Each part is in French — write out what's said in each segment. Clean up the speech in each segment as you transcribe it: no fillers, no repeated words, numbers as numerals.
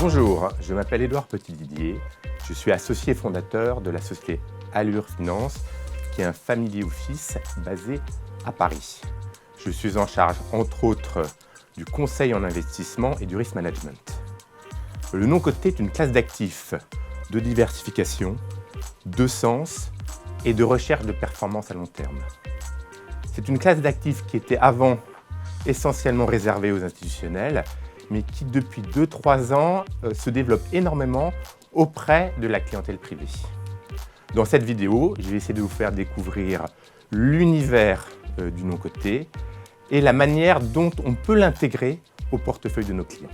Bonjour, je m'appelle Édouard Petit-Didier, je suis associé fondateur de la société Allure Finance, qui est un family office basé à Paris. Je suis en charge, entre autres, du conseil en investissement et du risk management. Le non-coté est une classe d'actifs de diversification, de sens et de recherche de performance à long terme. C'est une classe d'actifs qui était avant essentiellement réservée aux institutionnels, mais qui depuis 2-3 ans se développe énormément auprès de la clientèle privée. Dans cette vidéo, je vais essayer de vous faire découvrir l'univers du non-coté et la manière dont on peut l'intégrer au portefeuille de nos clients.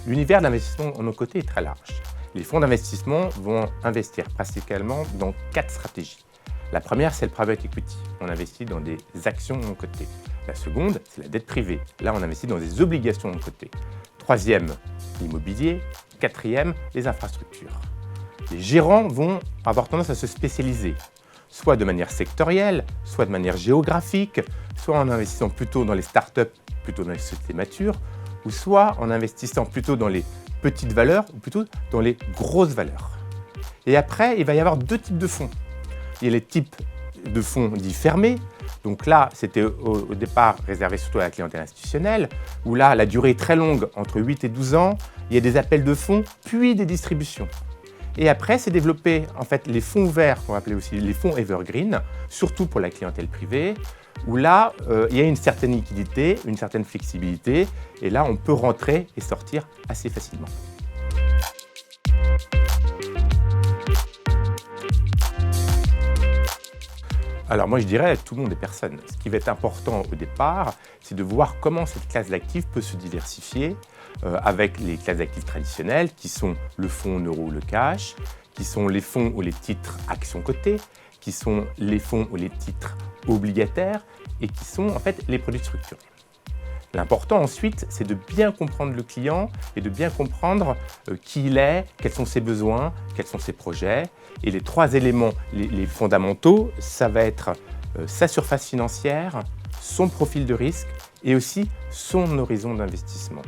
L'univers de l'investissement en non-coté est très large. Les fonds d'investissement vont investir principalement dans 4 stratégies. La première, c'est le private equity. On investit dans des actions non cotées. La seconde, c'est la dette privée. Là, on investit dans des obligations non cotées. Troisième, l'immobilier. Quatrième, les infrastructures. Les gérants vont avoir tendance à se spécialiser, soit de manière sectorielle, soit de manière géographique, soit en investissant plutôt dans les startups, plutôt dans les sociétés matures, ou soit en investissant plutôt dans les petites valeurs, ou plutôt dans les grosses valeurs. Et après, il va y avoir 2 types de fonds. Il y a les types de fonds dits fermés. Donc là, c'était au départ réservé surtout à la clientèle institutionnelle, où là, la durée est très longue, entre 8 et 12 ans. Il y a des appels de fonds, puis des distributions. Et après, c'est développé en fait les fonds ouverts, qu'on va appeler aussi les fonds evergreen, surtout pour la clientèle privée, où là, il y a une certaine liquidité, une certaine flexibilité, et là, on peut rentrer et sortir assez facilement. Alors moi je dirais tout le monde est personne. Ce qui va être important au départ, c'est de voir comment cette classe d'actifs peut se diversifier avec les classes d'actifs traditionnelles qui sont le fonds en euros, le cash, qui sont les fonds ou les titres actions cotées, qui sont les fonds ou les titres obligataires et qui sont en fait les produits structurés. L'important ensuite, c'est de bien comprendre le client et de bien comprendre qui il est, quels sont ses besoins, quels sont ses projets. Et les 3 éléments, les fondamentaux, ça va être sa surface financière, son profil de risque et aussi son horizon d'investissement.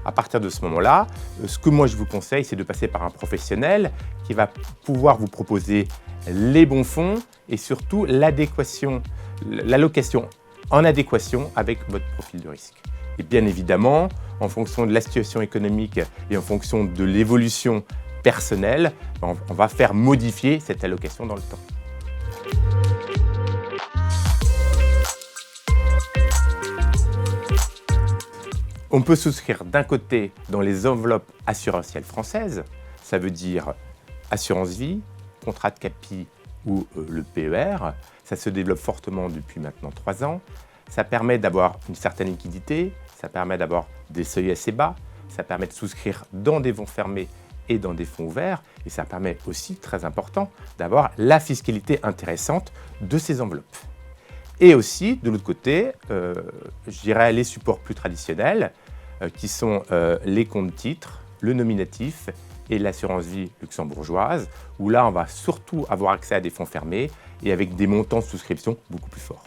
À partir de ce moment-là, ce que moi je vous conseille, c'est de passer par un professionnel qui va pouvoir vous proposer les bons fonds et surtout l'allocation en adéquation avec votre profil de risque. Et bien évidemment, en fonction de la situation économique et en fonction de l'évolution personnelle, on va faire modifier cette allocation dans le temps. On peut souscrire d'un côté dans les enveloppes assurantielles françaises, ça veut dire assurance vie, contrat de capi ou le PER. Ça se développe fortement depuis maintenant 3 ans. Ça permet d'avoir une certaine liquidité, ça permet d'avoir des seuils assez bas, ça permet de souscrire dans des fonds fermés et dans des fonds ouverts, et ça permet aussi, très important, d'avoir la fiscalité intéressante de ces enveloppes. Et aussi, de l'autre côté, je dirais les supports plus traditionnels, qui sont les comptes titres, le nominatif et l'assurance vie luxembourgeoise, où là, on va surtout avoir accès à des fonds fermés et avec des montants de souscription beaucoup plus forts.